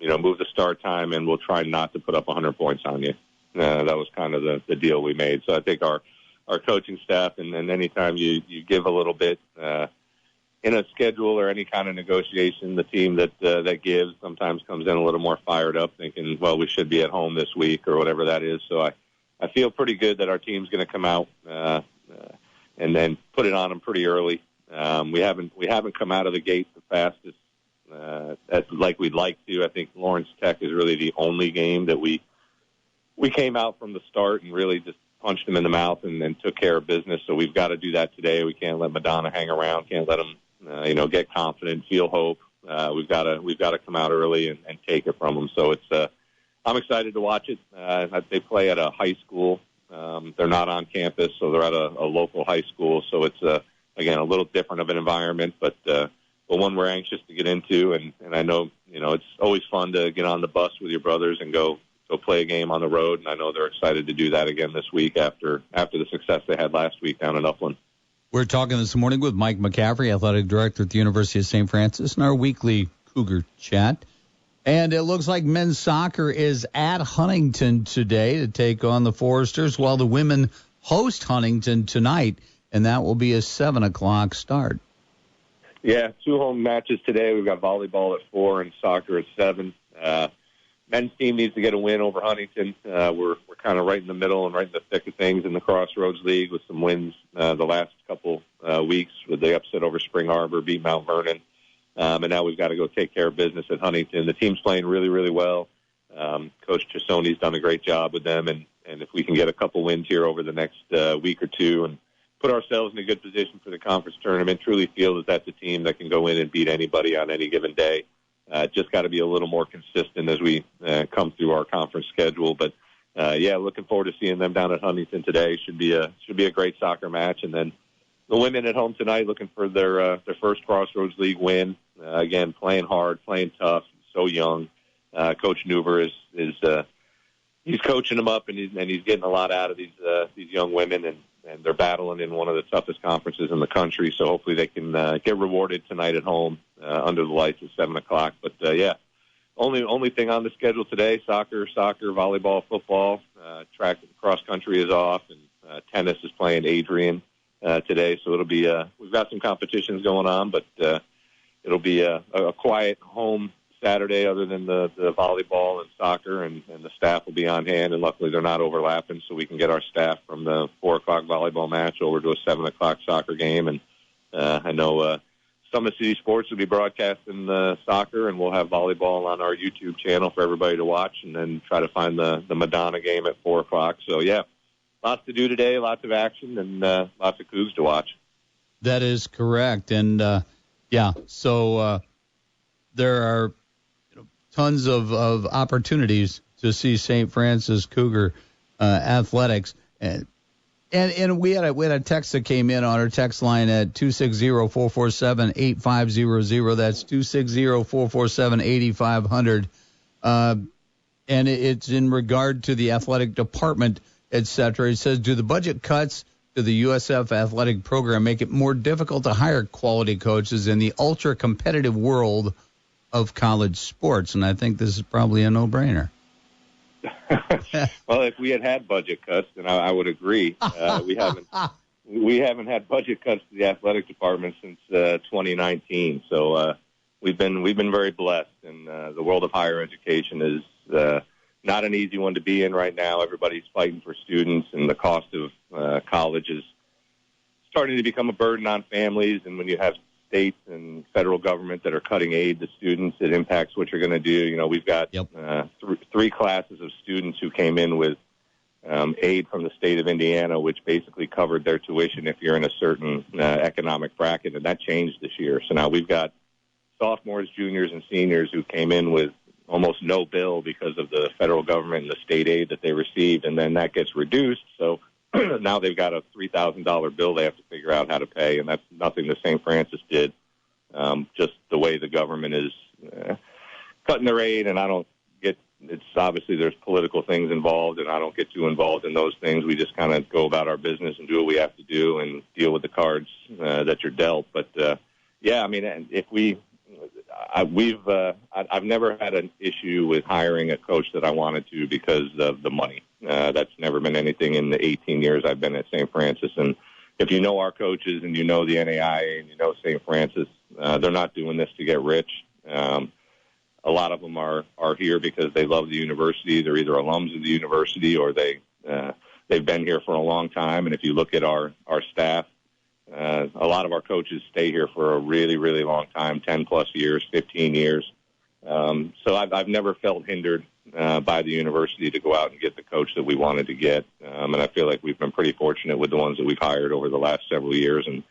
move the start time, and we'll try not to put up 100 points on you. That was kind of the deal we made. So I think our coaching staff, and anytime you give a little bit in a schedule or any kind of negotiation, the team that gives sometimes comes in a little more fired up, thinking, well, we should be at home this week or whatever that is. So I feel pretty good that our team's going to come out and then put it on them pretty early. We haven't come out of the gate the fastest like we'd like to. I think Lawrence Tech is really the only game that we came out from the start and really just punched them in the mouth and then took care of business. So we've got to do that today. We can't let Madonna hang around. Can't let them, get confident, feel hope. we've got to come out early and take it from them. So it's I'm excited to watch it. They play at a high school. They're not on campus, so they're at a local high school. So it's again a little different of an environment, but one we're anxious to get into. And I know it's always fun to get on the bus with your brothers and go play a game on the road. And I know they're excited to do that again this week after the success they had last week down in Upland. We're talking this morning with Mike McCaffrey, athletic director at the University of St. Francis, in our weekly Cougar chat. And it looks like men's soccer is at Huntington today to take on the Foresters, while the women host Huntington tonight, and that will be a 7 o'clock start. Yeah, 2 home matches today. We've got volleyball at 4 and soccer at 7. Men's team needs to get a win over Huntington. We're kind of right in the middle and right in the thick of things in the Crossroads League with some wins the last couple weeks with the upset over Spring Harbor, beat Mount Vernon. And now we've got to go take care of business at Huntington. The team's playing really, really well. Coach Chisoni's done a great job with them. And if we can get a couple wins here over the next week or two and put ourselves in a good position for the conference tournament, truly feel that that's a team that can go in and beat anybody on any given day. Just got to be a little more consistent as we come through our conference schedule. But, looking forward to seeing them down at Huntington today. Should be a great soccer match. And then the women at home tonight looking for their first Crossroads League win. Again, playing hard, playing tough, so young. Coach Newber is he's coaching them up, and he's getting a lot out of these young women, and they're battling in one of the toughest conferences in the country. So hopefully they can get rewarded tonight at home under the lights at 7 o'clock. But only thing on the schedule today: soccer, volleyball, football, track, cross country is off, and tennis is playing Adrian today. So it'll be we've got some competitions going on, but it'll be a quiet home Saturday other than the volleyball and soccer, and the staff will be on hand, and luckily they're not overlapping, so we can get our staff from the 4 o'clock volleyball match over to a 7 o'clock soccer game. And I know Summit City Sports will be broadcasting soccer, and we'll have volleyball on our YouTube channel for everybody to watch, and then try to find the Madonna game at 4 o'clock. So, lots to do today, lots of action, and lots of Cougs to watch. That is correct. And, so there are tons of opportunities to see St. Francis Cougar athletics. And we had a text that came in on our text line at 260-447-8500. That's 260-447-8500. And it's in regard to the athletic department, et cetera. It says, do the budget cuts to the USF athletic program make it more difficult to hire quality coaches in the ultra-competitive world of college sports? And I think this is probably a no-brainer. Well, if we had budget cuts, then I would agree. We haven't had budget cuts to the athletic department since 2019. So we've been very blessed, and the world of higher education is not an easy one to be in right now. Everybody's fighting for students, and the cost of college is starting to become a burden on families. And when you have states and federal government that are cutting aid to students, it impacts what you're going to do. We've got 3 classes of students who came in with aid from the state of Indiana, which basically covered their tuition if you're in a certain economic bracket, and that changed this year. So now we've got sophomores, juniors, and seniors who came in with almost no bill because of the federal government and the state aid that they received, and then that gets reduced. So now they've got a $3,000 bill they have to figure out how to pay, and that's nothing that St. Francis did. Just the way the government is cutting their aid, and I don't get – it's obviously there's political things involved, and I don't get too involved in those things. We just kind of go about our business and do what we have to do and deal with the cards that you're dealt. But, if I've never had an issue with hiring a coach that I wanted to because of the money. That's never been anything in the 18 years I've been at St. Francis. And if you know our coaches and you know the NAIA and you know St. Francis, they're not doing this to get rich. A lot of them are here because they love the university. They're either alums of the university or they've been here for a long time. And if you look at our staff, a lot of our coaches stay here for a really, really long time, 10-plus years, 15 years. So I've never felt hindered by the university to go out and get the coach that we wanted to get. And I feel like we've been pretty fortunate with the ones that we've hired over the last several years. And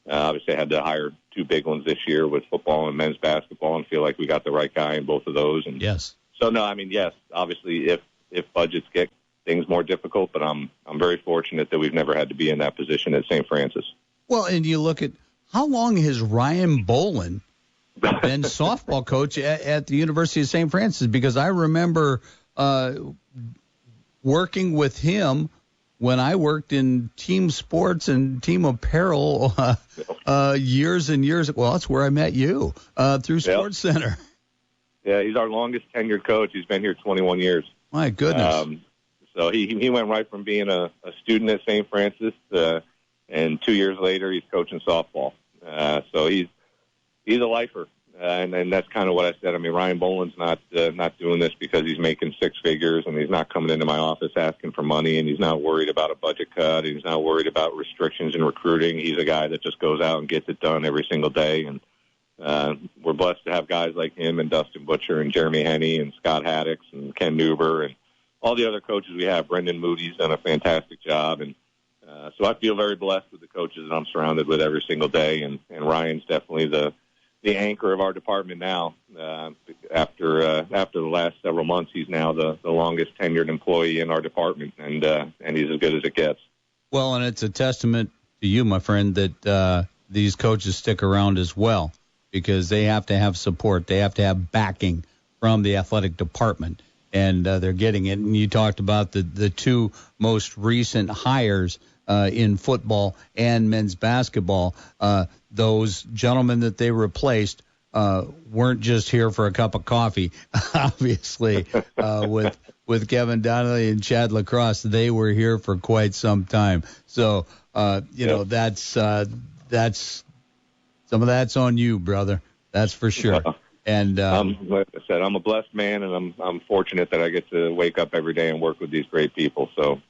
obviously I had to hire two big ones this year with football and men's basketball, and feel like we got the right guy in both of those. And yes. So no, I mean, yes, obviously if budgets get things more difficult, but I'm very fortunate that we've never had to be in that position at St. Francis. Well, and you look at how long has Ryan Bolin been softball coach at the University of St. Francis? Because I remember working with him when I worked in team sports and team apparel years and years. Well, that's where I met you through Sports Center. Yeah, he's our longest tenured coach. He's been here 21 years. My goodness. So he went right from being a student at St. Francis, and 2 years later he's coaching softball. So he's a lifer, and that's kind of what I said. I mean, Ryan Boland's not doing this because he's making six figures, and he's not coming into my office asking for money, and he's not worried about a budget cut, and he's not worried about restrictions in recruiting. He's a guy that just goes out and gets it done every single day, and we're blessed to have guys like him and Dustin Butcher and Jeremy Henney and Scott Haddix and Ken Newber and all the other coaches we have. Brendan Moody's done a fantastic job, and so I feel very blessed with the coaches that I'm surrounded with every single day, and Ryan's definitely the anchor of our department now. After the last several months, he's now the longest tenured employee in our department, and he's as good as it gets. Well, and it's a testament to you, my friend, that these coaches stick around as well, because they have to have support. They have to have backing from the athletic department, and they're getting it. And you talked about the two most recent hires in football and men's basketball. Those gentlemen that they replaced weren't just here for a cup of coffee, obviously, with Kevin Donnelly and Chad Lacrosse. They were here for quite some time. So, know, that's some of that's on you, brother. That's for sure. And like I said, I'm a blessed man, and I'm fortunate that I get to wake up every day and work with these great people. So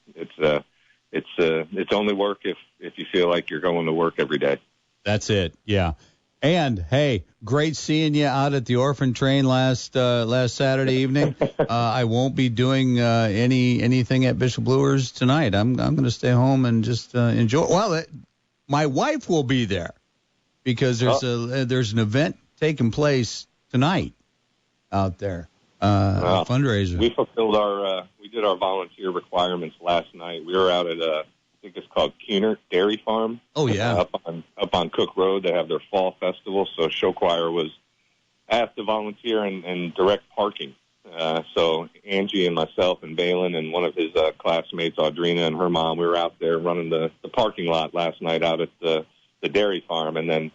it's only work if you feel like you're going to work every day. That's it. Yeah. And hey, great seeing you out at the Orphan Train last Saturday evening. I won't be doing anything at Bishop Luers tonight. I'm going to stay home and just enjoy. Well, my wife will be there because there's an event taking place tonight out there. A fundraiser. We fulfilled we did our volunteer requirements last night. We were out at I think it's called Keener Dairy Farm. Oh yeah, up on Cook Road. They have their fall festival. So Show Choir was asked to volunteer and direct parking. So Angie and myself and Balin and one of his classmates, Audrina, and her mom, we were out there running the parking lot last night out at the dairy farm. And then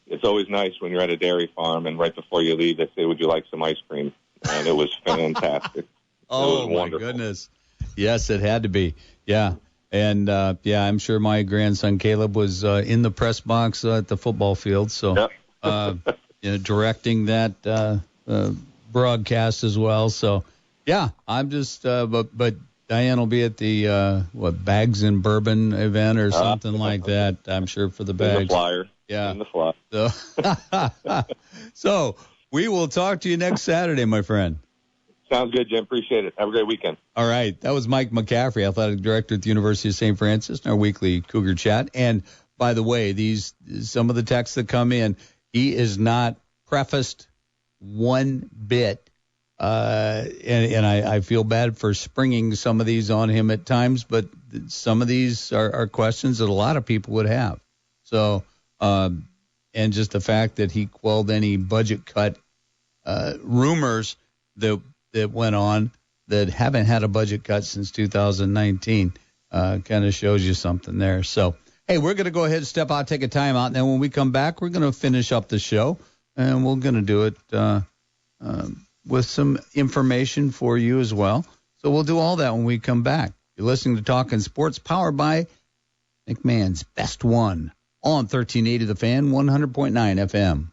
it's always nice when you're at a dairy farm and right before you leave, they say, "Would you like some ice cream?" And it was fantastic. Oh, it was wonderful. My goodness. Yes, it had to be. Yeah. And, I'm sure my grandson Caleb was in the press box at the football field. So, directing that broadcast as well. So, yeah, I'm just but Diane will be at the, Bags and Bourbon event or something like that, I'm sure, for the bags. In the flyer. Yeah. In the flyer. So we will talk to you next Saturday, my friend. Sounds good, Jim. Appreciate it. Have a great weekend. All right. That was Mike McCaffrey, athletic director at the University of St. Francis, in our weekly Cougar Chat. And, by the way, some of the texts that come in, he is not prefaced one bit. And I feel bad for springing some of these on him at times, but some of these are questions that a lot of people would have. So, and just the fact that he quelled any budget cut rumors that went on that haven't had a budget cut since 2019 kind of shows you something there. So, hey, we're going to go ahead and step out, take a time out, and then when we come back, we're going to finish up the show, and we're going to do it with some information for you as well. So we'll do all that when we come back. You're listening to Talkin Sports, powered by McMahon's Best One on 1380 The Fan, 100.9 FM.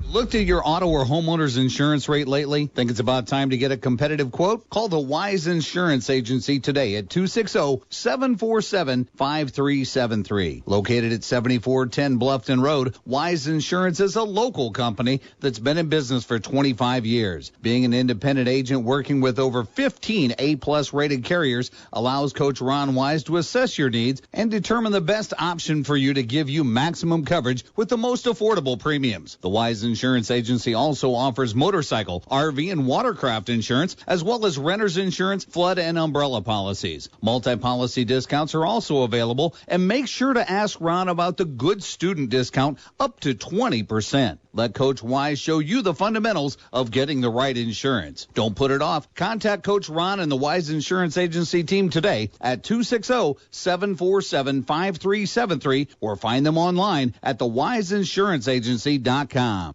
Looked at your auto or homeowner's insurance rate lately? Think it's about time to get a competitive quote? Call the Wise Insurance Agency today at 260-747-5373. Located at 7410 Bluffton Road, Wise Insurance is a local company that's been in business for 25 years. Being an independent agent working with over 15 A-plus rated carriers allows Coach Ron Wise to assess your needs and determine the best option for you to give you maximum coverage with the most affordable premiums. The Wise Insurance Agency also offers motorcycle, RV, and watercraft insurance, as well as renter's insurance, flood, and umbrella policies. Multi-policy discounts are also available, and make sure to ask Ron about the good student discount up to 20%. Let Coach Wise show you the fundamentals of getting the right insurance. Don't put it off. Contact Coach Ron and the Wise Insurance Agency team today at 260-747-5373 or find them online at thewiseinsuranceagency.com.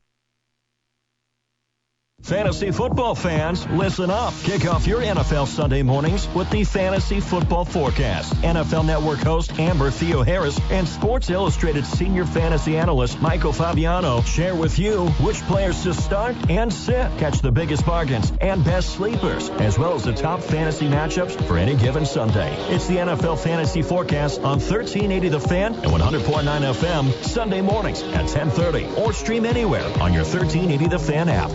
Fantasy football fans, listen up. Kick off your NFL Sunday mornings with the Fantasy Football Forecast. NFL Network host Amber Theo Harris and Sports Illustrated senior fantasy analyst Michael Fabiano share with you which players to start and sit. Catch the biggest bargains and best sleepers, as well as the top fantasy matchups for any given Sunday. It's the NFL Fantasy Forecast on 1380 The Fan and 100.9 FM Sunday mornings at 10:30 or stream anywhere on your 1380 The Fan app.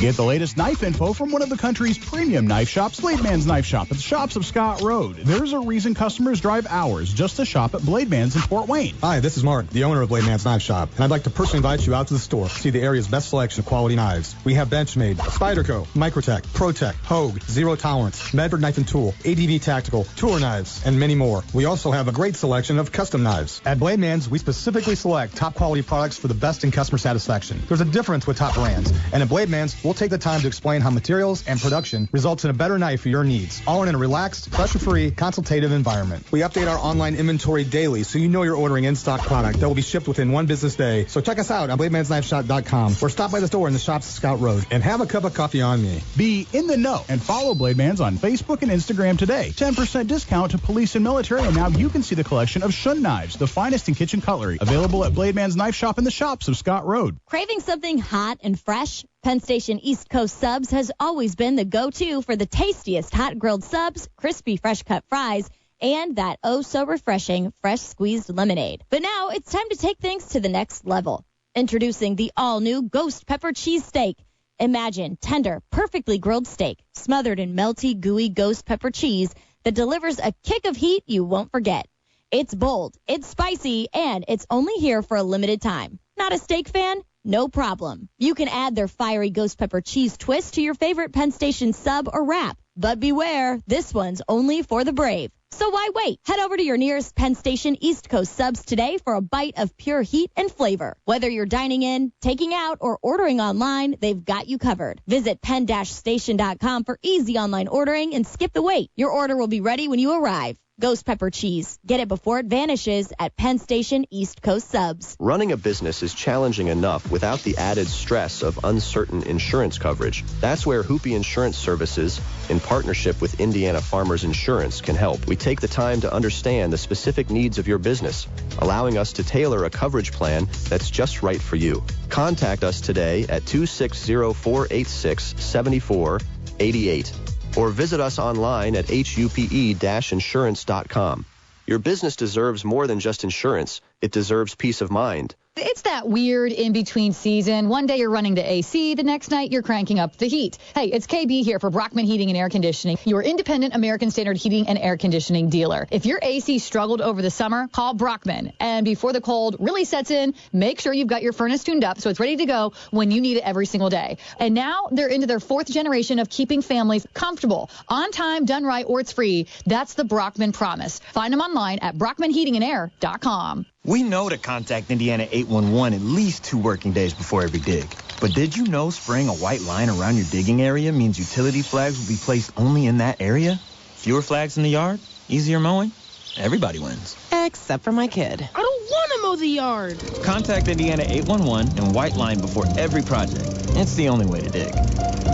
Get the latest knife info from one of the country's premium knife shops, Blade Man's Knife Shop at the shops of Scott Road. There's a reason customers drive hours just to shop at Blade Man's in Fort Wayne. Hi, this is Mark, the owner of Blade Man's Knife Shop, and I'd like to personally invite you out to the store to see the area's best selection of quality knives. We have Benchmade, Spyderco, Microtech, ProTech, Hogue, Zero Tolerance, Medford Knife and Tool, ADV Tactical, Tour Knives, and many more. We also have a great selection of custom knives. At Blade Man's, we specifically select top quality products for the best in customer satisfaction. There's a difference with top brands, and at Blade Man's, we'll take the time to explain how materials and production results in a better knife for your needs, all in a relaxed, pressure-free, consultative environment. We update our online inventory daily so you know you're ordering in-stock product that will be shipped within one business day. So check us out on BladeMansKnifeShop.com or stop by the store in the shops of Scout Road and have a cup of coffee on me. Be in the know and follow Blade Man's on Facebook and Instagram today. 10% discount to police and military, and now you can see the collection of Shun knives, the finest in kitchen cutlery, available at Blade Man's Knife Shop in the shops of Scott Road. Craving something hot and fresh? Penn Station East Coast Subs has always been the go-to for the tastiest hot grilled subs, crispy fresh cut fries, and that oh-so-refreshing fresh squeezed lemonade. But now it's time to take things to the next level. Introducing the all-new Ghost Pepper Cheesesteak. Imagine tender, perfectly grilled steak smothered in melty, gooey ghost pepper cheese that delivers a kick of heat you won't forget. It's bold, it's spicy, and it's only here for a limited time. Not a steak fan? No problem. You can add their fiery ghost pepper cheese twist to your favorite Penn Station sub or wrap. But beware, this one's only for the brave. So why wait? Head over to your nearest Penn Station East Coast Subs today for a bite of pure heat and flavor. Whether you're dining in, taking out, or ordering online, they've got you covered. Visit penn-station.com for easy online ordering and skip the wait. Your order will be ready when you arrive. Ghost pepper cheese. Get it before it vanishes at Penn Station East Coast Subs. Running a business is challenging enough without the added stress of uncertain insurance coverage. That's where Hoopy Insurance Services, in partnership with Indiana Farmers Insurance, can help. We take the time to understand the specific needs of your business, allowing us to tailor a coverage plan that's just right for you. Contact us today at 260-486-7488. or visit us online at hupe-insurance.com. Your business deserves more than just insurance. It deserves peace of mind. It's that weird in-between season. One day you're running the AC, the next night you're cranking up the heat. Hey, it's KB here for Brockman Heating and Air Conditioning, your independent American Standard heating and air conditioning dealer. If your AC struggled over the summer, call Brockman. And before the cold really sets in, make sure you've got your furnace tuned up so it's ready to go when you need it every single day. And now they're into their 4th generation of keeping families comfortable, on time, done right, or it's free. That's the Brockman promise. Find them online at brockmanheatingandair.com. We know to contact Indiana 811 at least 2 working days before every dig. But did you know spraying a white line around your digging area means utility flags will be placed only in that area? Fewer flags in the yard? Easier mowing? Everybody wins. Except for my kid. I don't want to mow the yard. Contact Indiana 811 and white line before every project. It's the only way to dig.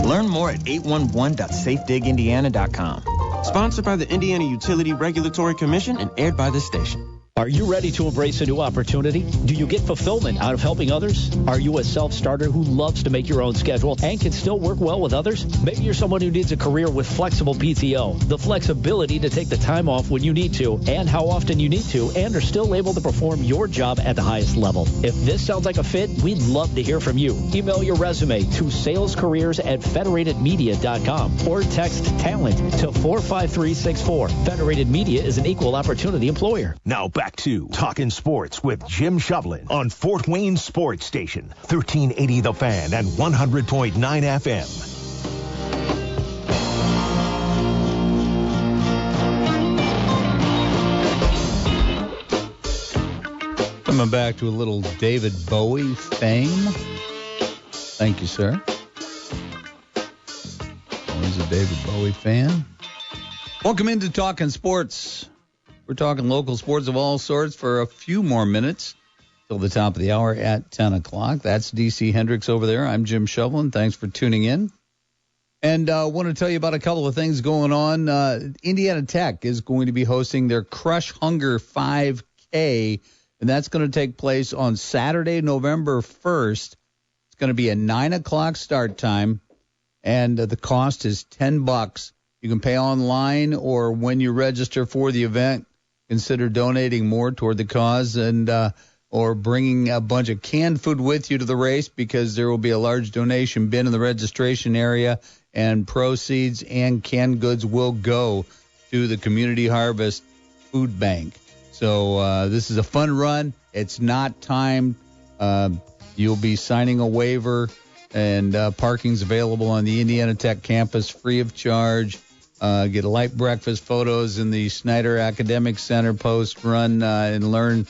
Learn more at 811.safedigindiana.com. Sponsored by the Indiana Utility Regulatory Commission and aired by this station. Are you ready to embrace a new opportunity? Do you get fulfillment out of helping others? Are you a self-starter who loves to make your own schedule and can still work well with others? Maybe you're someone who needs a career with flexible PTO, the flexibility to take the time off when you need to and how often you need to, and are still able to perform your job at the highest level. If this sounds like a fit, we'd love to hear from you. Email your resume to salescareers@federatedmedia.com or text talent to 45364. Federated Media is an equal opportunity employer. Now back to Talkin Sports with Jim Shovlin on Fort Wayne Sports Station, 1380 The Fan and 100.9 FM. Coming back to a little David Bowie fame. Thank you, sir. Always a David Bowie fan. Welcome into Talkin Sports. We're talking local sports of all sorts for a few more minutes till the top of the hour at 10 o'clock. That's DC Hendrix over there. I'm Jim Shovlin. Thanks for tuning in. And I want to tell you about a couple of things going on. Indiana Tech is going to be hosting their Crush Hunger 5K, and that's going to take place on Saturday, November 1st. It's going to be a 9 o'clock start time, and the cost is $10. You can pay online or when you register for the event. Consider donating more toward the cause and or bringing a bunch of canned food with you to the race, because there will be a large donation bin in the registration area, and proceeds and canned goods will go to the Community Harvest Food Bank. So this is a fun run. It's not timed. You'll be signing a waiver, and parking's available on the Indiana Tech campus free of charge. Get a light breakfast, photos in the Snyder Academic Center post run, and learn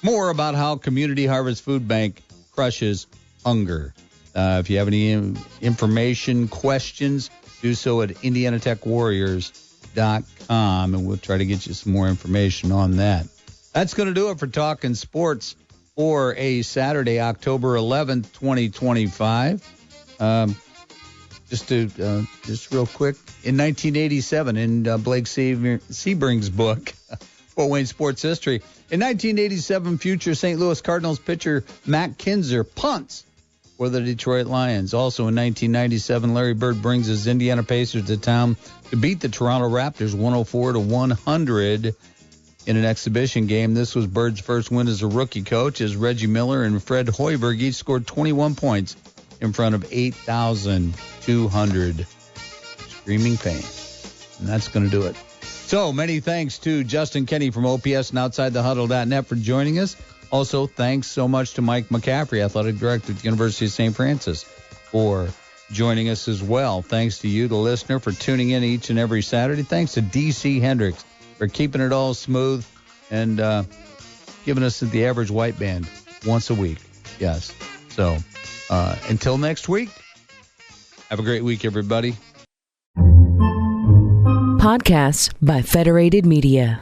more about how Community Harvest Food Bank crushes hunger. If you have any information, questions, do so at IndianaTechWarriors.com, and we'll try to get you some more information on that. That's going to do it for Talkin Sports for a Saturday, October 11th, 2025. Just real quick, in 1987, in Blake Sebring's book, Fort Wayne Sports History, in 1987, future St. Louis Cardinals pitcher Matt Kinzer punts for the Detroit Lions. Also in 1997, Larry Bird brings his Indiana Pacers to town to beat the Toronto Raptors 104-100 in an exhibition game. This was Bird's first win as a rookie coach, as Reggie Miller and Fred Hoiberg each scored 21 points in front of 8,200 screaming fans. And that's going to do it. So many thanks to Justin Kenny from OPS and OutsideTheHuddle.net for joining us. Also, thanks so much to Mike McCaffrey, Athletic Director at the University of St. Francis, for joining us as well. Thanks to you, the listener, for tuning in each and every Saturday. Thanks to DC Hendrix for keeping it all smooth and giving us the average white band once a week. Yes. So until next week, have a great week, everybody. Podcasts by Federated Media.